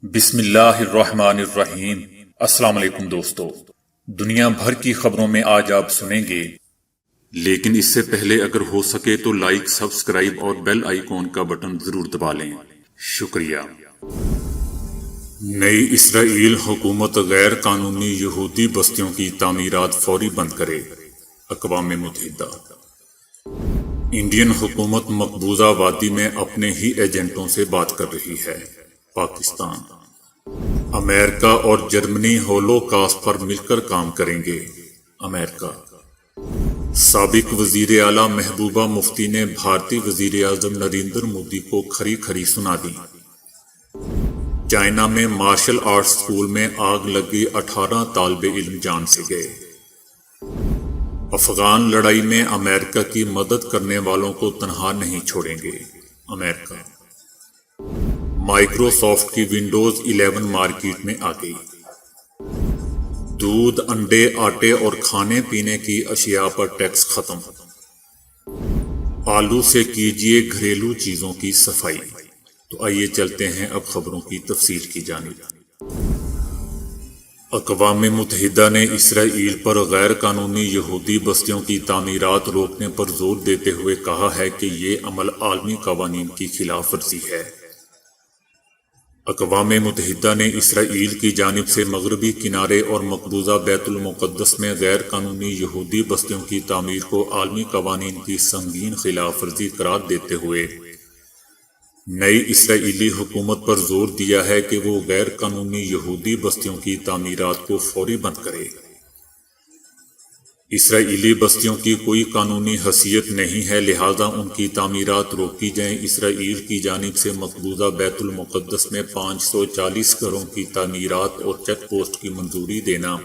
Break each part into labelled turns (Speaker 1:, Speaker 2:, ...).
Speaker 1: بسم اللہ الرحمن الرحیم۔ السلام علیکم دوستو، دنیا بھر کی خبروں میں آج آپ سنیں گے، لیکن اس سے پہلے اگر ہو سکے تو لائک، سبسکرائب اور بیل آئیکن کا بٹن ضرور دبا لیں۔ شکریہ۔ نئی اسرائیل حکومت غیر قانونی یہودی بستیوں کی تعمیرات فوری بند کرے، اقوام متحدہ۔ انڈین حکومت مقبوضہ وادی میں اپنے ہی ایجنٹوں سے بات کر رہی ہے، پاکستان۔ امریکہ اور جرمنی ہولوکاسٹ پر مل کر کام کریں گے، امریکہ۔ سابق وزیر اعلیٰ محبوبہ مفتی نے بھارتی وزیر اعظم نریندر مودی کو کھری کھری سنا دی۔ چائنا میں مارشل آرٹس اسکول میں آگ لگی، 18 طالب علم جان سے گئے۔ افغان لڑائی میں امریکہ کی مدد کرنے والوں کو تنہا نہیں چھوڑیں گے، امریکہ۔ مائیکروسافٹ کی ونڈوز 11 مارکیٹ میں آ گئی۔ دودھ، انڈے، آٹے اور کھانے پینے کی اشیاء پر ٹیکس ختم۔ آلو سے کیجیے گھریلو چیزوں کی صفائی۔ تو آئیے چلتے ہیں اب خبروں کی تفصیل کی جانب۔ اقوام متحدہ نے اسرائیل پر غیر قانونی یہودی بستیوں کی تعمیرات روکنے پر زور دیتے ہوئے کہا ہے کہ یہ عمل عالمی قوانین کی خلاف ورزی ہے۔ اقوام متحدہ نے اسرائیل کی جانب سے مغربی کنارے اور مقبوضہ بیت المقدس میں غیر قانونی یہودی بستیوں کی تعمیر کو عالمی قوانین کی سنگین خلاف ورزی قرار دیتے ہوئے نئی اسرائیلی حکومت پر زور دیا ہے کہ وہ غیر قانونی یہودی بستیوں کی تعمیرات کو فوری بند کرے۔ اسرائیلی بستیوں کی کوئی قانونی حیثیت نہیں ہے، لہذا ان کی تعمیرات روکی جائیں۔ اسرائیل کی جانب سے مقبوضہ بیت المقدس میں 540 گھروں کی تعمیرات اور چیک پوسٹ کی منظوری دینا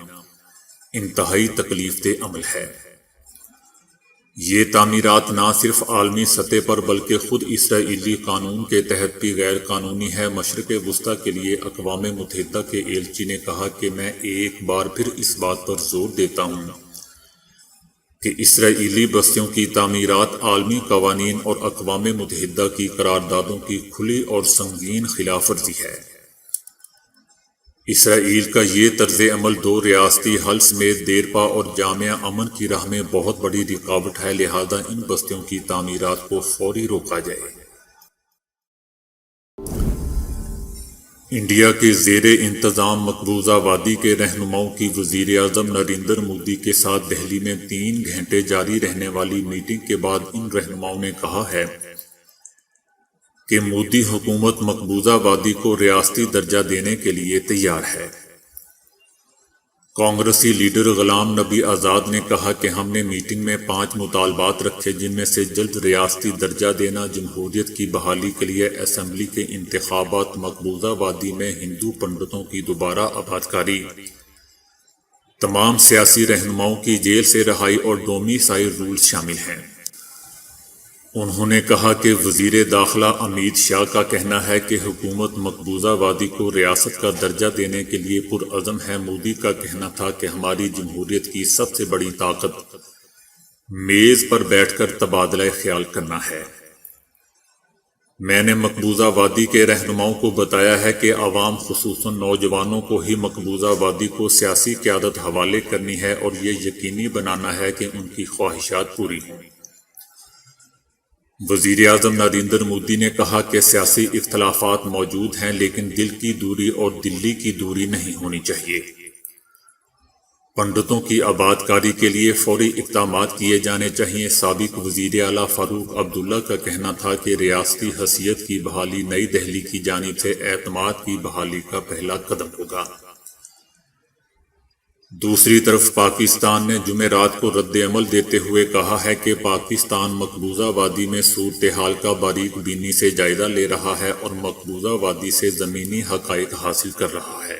Speaker 1: انتہائی تکلیف دہ عمل ہے۔ یہ تعمیرات نہ صرف عالمی سطح پر بلکہ خود اسرائیلی قانون کے تحت بھی غیر قانونی ہے۔ مشرق وسطیٰ کے لیے اقوام متحدہ کے ایلچی نے کہا کہ میں ایک بار پھر اس بات پر زور دیتا ہوں کہ اسرائیلی بستیوں کی تعمیرات عالمی قوانین اور اقوام متحدہ کی قراردادوں کی کھلی اور سنگین خلاف ورزی ہے۔ اسرائیل کا یہ طرز عمل دو ریاستی حل سمیت دیرپا اور جامع امن کی راہ میں بہت بڑی رکاوٹ ہے، لہذا ان بستیوں کی تعمیرات کو فوری روکا جائے۔ انڈیا کے زیر انتظام مقبوضہ وادی کے رہنماؤں کی وزیر اعظم نریندر مودی کے ساتھ دہلی میں 3 گھنٹے جاری رہنے والی میٹنگ کے بعد ان رہنماؤں نے کہا ہے کہ مودی حکومت مقبوضہ وادی کو ریاستی درجہ دینے کے لیے تیار ہے۔ کانگریسی لیڈر غلام نبی آزاد نے کہا کہ ہم نے میٹنگ میں 5 مطالبات رکھے، جن میں سے جلد ریاستی درجہ دینا، جمہوریت کی بحالی کے لیے اسمبلی کے انتخابات، مقبوضہ وادی میں ہندو پنڈتوں کی دوبارہ آبادکاری، تمام سیاسی رہنماؤں کی جیل سے رہائی اور ڈومیسائل رولز شامل ہیں۔ انہوں نے کہا کہ وزیر داخلہ امیت شاہ کا کہنا ہے کہ حکومت مقبوضہ وادی کو ریاست کا درجہ دینے کے لیے پرعزم ہے۔ مودی کا کہنا تھا کہ ہماری جمہوریت کی سب سے بڑی طاقت میز پر بیٹھ کر تبادلہ خیال کرنا ہے۔ میں نے مقبوضہ وادی کے رہنماؤں کو بتایا ہے کہ عوام خصوصاً نوجوانوں کو ہی مقبوضہ وادی کو سیاسی قیادت حوالے کرنی ہے اور یہ یقینی بنانا ہے کہ ان کی خواہشات پوری ہوں۔ وزیر اعظم نریندر مودی نے کہا کہ سیاسی اختلافات موجود ہیں، لیکن دل کی دوری اور دلی کی دوری نہیں ہونی چاہیے۔ پنڈتوں کی آبادکاری کے لیے فوری اقدامات کیے جانے چاہیے۔ سابق وزیر اعلیٰ فاروق عبداللہ کا کہنا تھا کہ ریاستی حیثیت کی بحالی نئی دہلی کی جانب سے اعتماد کی بحالی کا پہلا قدم ہوگا۔ دوسری طرف پاکستان نے جمعرات کو رد عمل دیتے ہوئے کہا ہے کہ پاکستان مقبوضہ وادی میں صورتحال کا باریک بینی سے جائزہ لے رہا ہے اور مقبوضہ وادی سے زمینی حقائق حاصل کر رہا ہے۔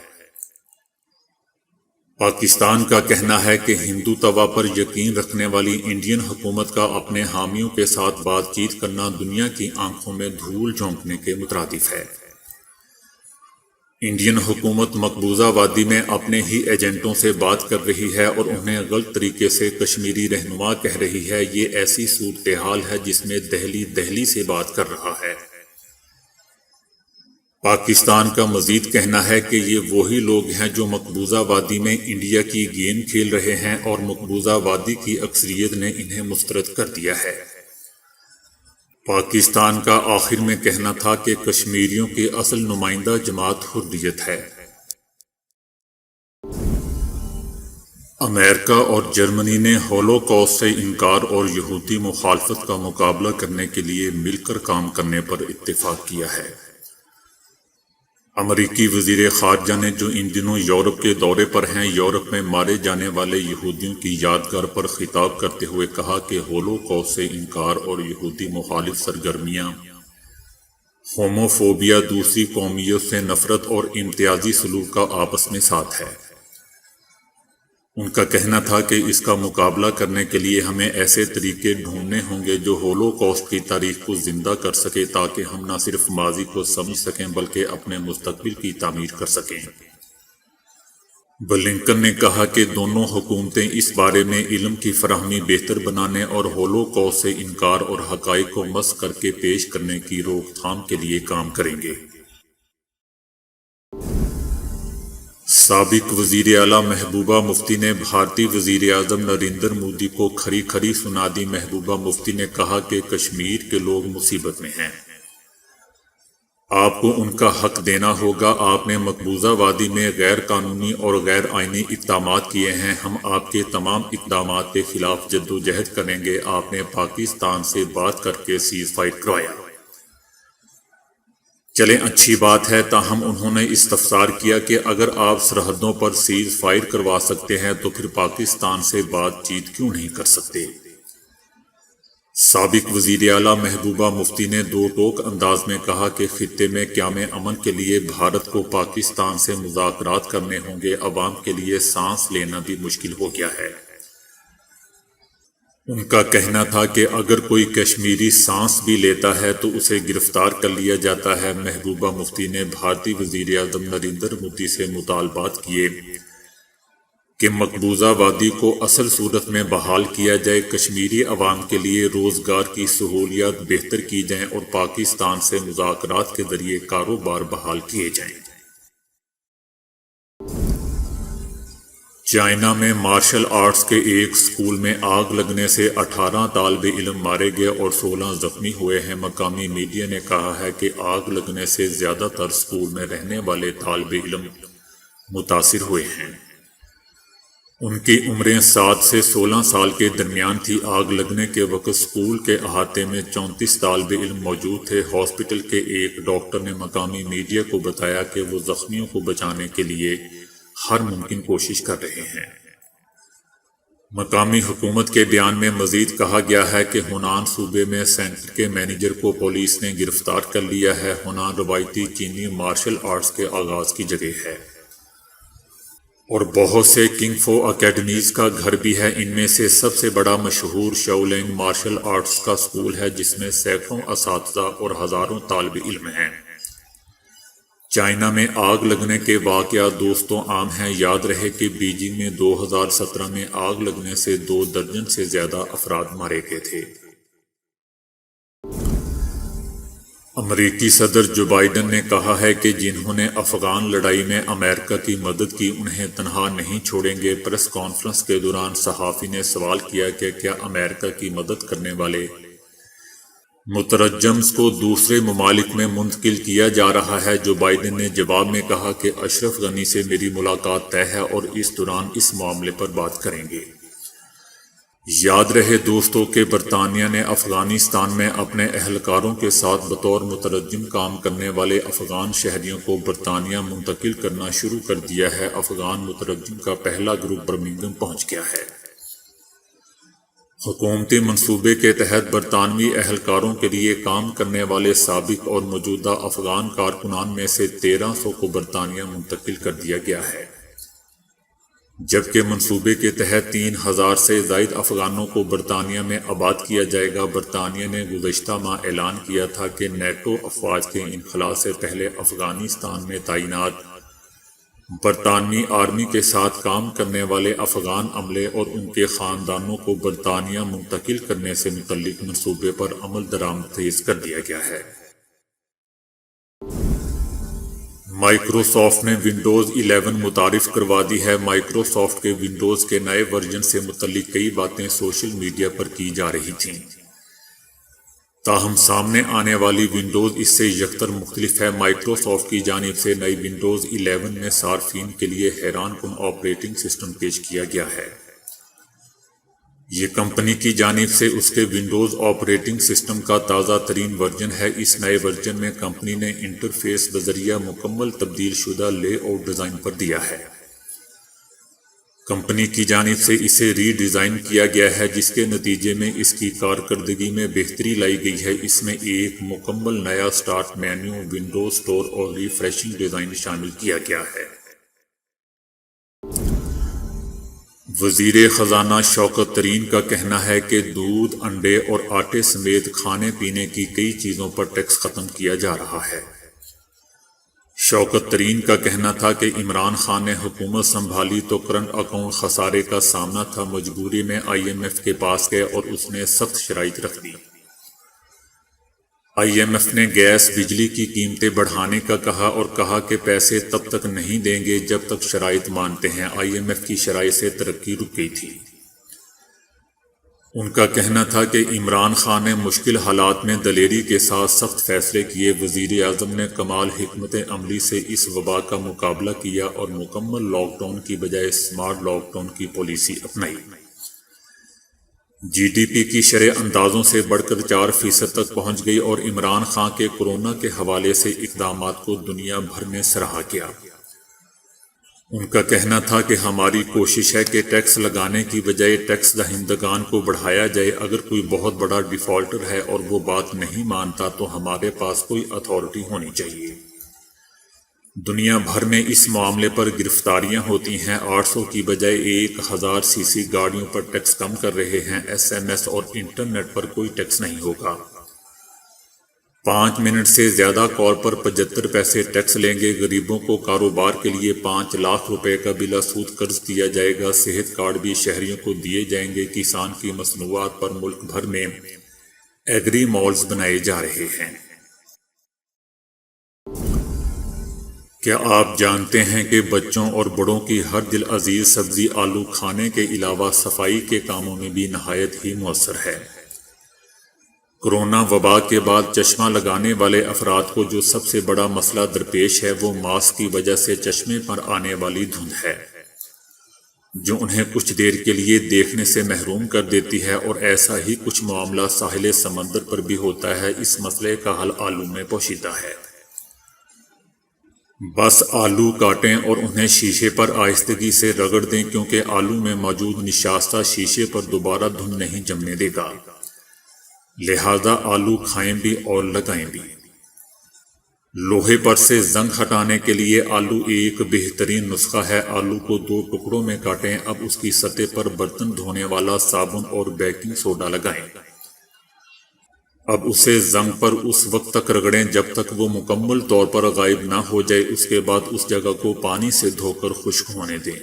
Speaker 1: پاکستان کا کہنا ہے کہ ہندوتوا پر یقین رکھنے والی انڈین حکومت کا اپنے حامیوں کے ساتھ بات چیت کرنا دنیا کی آنکھوں میں دھول جھونکنے کے مترادف ہے۔ انڈین حکومت مقبوضہ وادی میں اپنے ہی ایجنٹوں سے بات کر رہی ہے اور انہیں غلط طریقے سے کشمیری رہنما کہہ رہی ہے۔ یہ ایسی صورتحال ہے جس میں دہلی سے بات کر رہا ہے۔ پاکستان کا مزید کہنا ہے کہ یہ وہی لوگ ہیں جو مقبوضہ وادی میں انڈیا کی گیم کھیل رہے ہیں اور مقبوضہ وادی کی اکثریت نے انہیں مسترد کر دیا ہے۔ پاکستان کا آخر میں کہنا تھا کہ کشمیریوں کی اصل نمائندہ جماعت حریت ہے۔ امریکہ اور جرمنی نے ہولوکاسٹ سے انکار اور یہودی مخالفت کا مقابلہ کرنے کے لیے مل کر کام کرنے پر اتفاق کیا ہے۔ امریکی وزیر خارجہ نے جو ان دنوں یورپ کے دورے پر ہیں، یورپ میں مارے جانے والے یہودیوں کی یادگار پر خطاب کرتے ہوئے کہا کہ ہولوکاسٹ سے انکار اور یہودی مخالف سرگرمیاں ہوموفوبیا، دوسری قومیوں سے نفرت اور امتیازی سلوک کا آپس میں ساتھ ہے۔ ان کا کہنا تھا کہ اس کا مقابلہ کرنے کے لیے ہمیں ایسے طریقے ڈھونڈنے ہوں گے جو ہولوکاسٹ کی تاریخ کو زندہ کر سکے تاکہ ہم نہ صرف ماضی کو سمجھ سکیں بلکہ اپنے مستقبل کی تعمیر کر سکیں۔ بلنکن نے کہا کہ دونوں حکومتیں اس بارے میں علم کی فراہمی بہتر بنانے اور ہولوکاسٹ سے انکار اور حقائق کو مسخ کر کے پیش کرنے کی روک تھام کے لیے کام کریں گے۔ سابق وزیر اعلیٰ محبوبہ مفتی نے بھارتی وزیر اعظم نریندر مودی کو کھری کھری سنا دی۔ محبوبہ مفتی نے کہا کہ کشمیر کے لوگ مصیبت میں ہیں، آپ کو ان کا حق دینا ہوگا۔ آپ نے مقبوضہ وادی میں غیر قانونی اور غیر آئینی اقدامات کیے ہیں، ہم آپ کے تمام اقدامات کے خلاف جدوجہد کریں گے۔ آپ نے پاکستان سے بات کر کے سیز فائر کروایا، چلیں اچھی بات ہے، تاہم انہوں نے استفسار کیا کہ اگر آپ سرحدوں پر سیز فائر کروا سکتے ہیں تو پھر پاکستان سے بات چیت کیوں نہیں کر سکتے؟ سابق وزیر اعلیٰ محبوبہ مفتی نے دو ٹوک انداز میں کہا کہ خطے میں قیام امن کے لیے بھارت کو پاکستان سے مذاکرات کرنے ہوں گے، عوام کے لیے سانس لینا بھی مشکل ہو گیا ہے۔ ان کا کہنا تھا کہ اگر کوئی کشمیری سانس بھی لیتا ہے تو اسے گرفتار کر لیا جاتا ہے۔ محبوبہ مفتی نے بھارتی وزیر اعظم نریندر مودی سے مطالبات کیے کہ مقبوضہ وادی کو اصل صورت میں بحال کیا جائے، کشمیری عوام کے لیے روزگار کی سہولیات بہتر کی جائیں اور پاکستان سے مذاکرات کے ذریعے کاروبار بحال کیے جائیں۔ چائنا میں مارشل آرٹس کے ایک سکول میں آگ لگنے سے 18 طالب علم مارے گئے اور 16 زخمی ہوئے ہیں۔ مقامی میڈیا نے کہا ہے کہ آگ لگنے سے زیادہ تر سکول میں رہنے والے طالب علم متاثر ہوئے ہیں۔ ان کی عمریں 7 سے 16 سال کے درمیان تھی۔ آگ لگنے کے وقت سکول کے احاطے میں 34 طالب علم موجود تھے۔ ہاسپٹل کے ایک ڈاکٹر نے مقامی میڈیا کو بتایا کہ وہ زخمیوں کو بچانے کے لیے ہر ممکن کوشش کر رہے ہیں۔ مقامی حکومت کے بیان میں مزید کہا گیا ہے کہ ہنان صوبے میں سینٹر کے مینیجر کو پولیس نے گرفتار کر لیا ہے۔ ہنان روایتی چینی مارشل آرٹس کے آغاز کی جگہ ہے اور بہت سے کنگ فو اکیڈمیز کا گھر بھی ہے۔ ان میں سے سب سے بڑا مشہور شاولین مارشل آرٹس کا سکول ہے جس میں سینکڑوں اساتذہ اور ہزاروں طالب علم ہیں۔ چائنا میں آگ لگنے کے واقعات دوستوں عام ہیں۔ یاد رہے کہ بیجنگ میں 2017 میں آگ لگنے سے 2 درجن سے زیادہ افراد مارے گئے تھے۔ امریکی صدر جو بائیڈن نے کہا ہے کہ جنہوں نے افغان لڑائی میں امریکہ کی مدد کی انہیں تنہا نہیں چھوڑیں گے۔ پریس کانفرنس کے دوران صحافی نے سوال کیا کہ کیا امریکہ کی مدد کرنے والے مترجمز کو دوسرے ممالک میں منتقل کیا جا رہا ہے؟ جو بائیڈن نے جواب میں کہا کہ اشرف غنی سے میری ملاقات طے ہے اور اس دوران اس معاملے پر بات کریں گے۔ یاد رہے دوستوں کہ برطانیہ نے افغانستان میں اپنے اہلکاروں کے ساتھ بطور مترجم کام کرنے والے افغان شہریوں کو برطانیہ منتقل کرنا شروع کر دیا ہے۔ افغان مترجم کا پہلا گروپ برمنگھم پہنچ گیا ہے۔ حکومتی منصوبے کے تحت برطانوی اہلکاروں کے لیے کام کرنے والے سابق اور موجودہ افغان کارکنان میں سے 1300 کو برطانیہ منتقل کر دیا گیا ہے، جبکہ منصوبے کے تحت 3000 سے زائد افغانوں کو برطانیہ میں آباد کیا جائے گا۔ برطانیہ نے گزشتہ ماہ اعلان کیا تھا کہ نیٹو افواج کے انخلاء سے پہلے افغانستان میں تعینات برطانوی آرمی کے ساتھ کام کرنے والے افغان عملے اور ان کے خاندانوں کو برطانیہ منتقل کرنے سے متعلق منصوبے پر عمل درآمد تیز کر دیا گیا ہے۔ مائکروسافٹ نے ونڈوز 11 متعارف کروا دی ہے۔ مائکروسافٹ کے ونڈوز کے نئے ورژن سے متعلق کئی باتیں سوشل میڈیا پر کی جا رہی تھیں، تاہم سامنے آنے والی ونڈوز اس سے یکسر مختلف ہے۔ مائکروسافٹ کی جانب سے نئی ونڈوز 11 میں صارفین کے لیے حیران کن آپریٹنگ سسٹم پیش کیا گیا ہے۔ یہ کمپنی کی جانب سے اس کے ونڈوز آپریٹنگ سسٹم کا تازہ ترین ورژن ہے۔ اس نئے ورژن میں کمپنی نے انٹرفیس بذریعہ مکمل تبدیل شدہ لے آؤٹ ڈیزائن پر دیا ہے۔ کمپنی کی جانب سے اسے ری ڈیزائن کیا گیا ہے، جس کے نتیجے میں اس کی کارکردگی میں بہتری لائی گئی ہے۔ اس میں ایک مکمل نیا سٹارٹ مینیو، ونڈوز سٹور اور ریفریشنگ ڈیزائن شامل کیا گیا ہے۔ وزیر خزانہ شوکت ترین کا کہنا ہے کہ دودھ، انڈے اور آٹے سمیت کھانے پینے کی کئی چیزوں پر ٹیکس ختم کیا جا رہا ہے۔ شوکت ترین کا کہنا تھا کہ عمران خان نے حکومت سنبھالی تو کرنٹ اکاؤنٹ خسارے کا سامنا تھا، مجبوری میں IMF کے پاس گئے اور اس نے سخت شرائط رکھ دی۔ IMF نے گیس بجلی کی قیمتیں بڑھانے کا کہا اور کہا کہ پیسے تب تک نہیں دیں گے جب تک شرائط مانتے ہیں۔ IMF کی شرائط سے ترقی رک گئی تھی۔ ان کا کہنا تھا کہ عمران خان نے مشکل حالات میں دلیری کے ساتھ سخت فیصلے کیے۔ وزیر اعظم نے کمال حکمت عملی سے اس وبا کا مقابلہ کیا اور مکمل لاک ڈاؤن کی بجائے اسمارٹ لاک ڈاؤن کی پالیسی اپنائی۔ GDP کی شرح اندازوں سے بڑھ کر 4% تک پہنچ گئی اور عمران خان کے کورونا کے حوالے سے اقدامات کو دنیا بھر میں سراہا گیا۔ ان کا کہنا تھا کہ ہماری کوشش ہے کہ ٹیکس لگانے کی بجائے ٹیکس دہندگان کو بڑھایا جائے۔ اگر کوئی بہت بڑا ڈیفالٹر ہے اور وہ بات نہیں مانتا تو ہمارے پاس کوئی اتھارٹی ہونی چاہیے۔ دنیا بھر میں اس معاملے پر گرفتاریاں ہوتی ہیں۔ 800 کی بجائے 1000 cc گاڑیوں پر ٹیکس کم کر رہے ہیں۔ SMS اور انٹرنیٹ پر کوئی ٹیکس نہیں ہوگا۔ 5 منٹ سے زیادہ کال پر 75 پیسے ٹیکس لیں گے۔ غریبوں کو کاروبار کے لیے 5 لاکھ روپے کا بلا سود قرض دیا جائے گا۔ صحت کارڈ بھی شہریوں کو دیے جائیں گے۔ کسان کی مصنوعات پر ملک بھر میں ایگری مالز بنائے جا رہے ہیں۔ کیا آپ جانتے ہیں کہ بچوں اور بڑوں کی ہر دل عزیز سبزی آلو کھانے کے علاوہ صفائی کے کاموں میں بھی نہایت ہی مؤثر ہے؟ کورونا وبا کے بعد چشمہ لگانے والے افراد کو جو سب سے بڑا مسئلہ درپیش ہے وہ ماسک کی وجہ سے چشمے پر آنے والی دھند ہے، جو انہیں کچھ دیر کے لیے دیکھنے سے محروم کر دیتی ہے، اور ایسا ہی کچھ معاملہ ساحل سمندر پر بھی ہوتا ہے۔ اس مسئلے کا حل آلو میں پوشیدہ ہے۔ بس آلو کاٹیں اور انہیں شیشے پر آہستگی سے رگڑ دیں، کیونکہ آلو میں موجود نشاستہ شیشے پر دوبارہ دھند نہیں جمنے دے گا، لہذا آلو کھائیں بھی اور لگائیں بھی۔ لوہے پر سے زنگ ہٹانے کے لیے آلو ایک بہترین نسخہ ہے۔ آلو کو 2 ٹکڑوں میں کاٹیں۔ اب اس کی سطح پر برتن دھونے والا صابن اور بیکنگ سوڈا لگائیں۔ اب اسے زنگ پر اس وقت تک رگڑیں جب تک وہ مکمل طور پر غائب نہ ہو جائے۔ اس کے بعد اس جگہ کو پانی سے دھو کر خشک ہونے دیں۔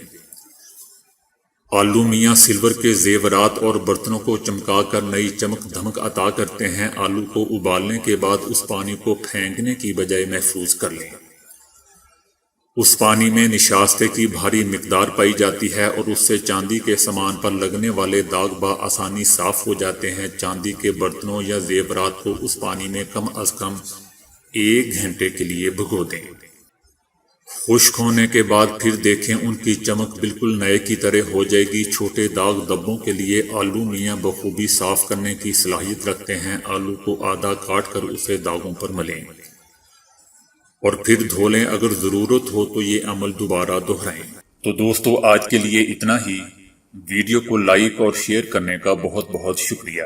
Speaker 1: آلو میاں سلور کے زیورات اور برتنوں کو چمکا کر نئی چمک دھمک عطا کرتے ہیں۔ آلو کو ابالنے کے بعد اس پانی کو پھینکنے کی بجائے محفوظ کر لیں۔ اس پانی میں نشاستے کی بھاری مقدار پائی جاتی ہے اور اس سے چاندی کے سامان پر لگنے والے داغ بآسانی صاف ہو جاتے ہیں۔ چاندی کے برتنوں یا زیورات کو اس پانی میں کم از کم 1 گھنٹے کے لیے بھگو دیں۔ خشک ہونے کے بعد پھر دیکھیں، ان کی چمک بالکل نئے کی طرح ہو جائے گی۔ چھوٹے داغ دھبوں کے لیے آلو میاں بخوبی صاف کرنے کی صلاحیت رکھتے ہیں۔ آلو کو آدھا کاٹ کر اسے داغوں پر ملیں اور پھر دھو لیں۔ اگر ضرورت ہو تو یہ عمل دوبارہ دہرائیں۔ تو دوستو، آج کے لیے اتنا ہی۔ ویڈیو کو لائک اور شیئر کرنے کا بہت بہت شکریہ۔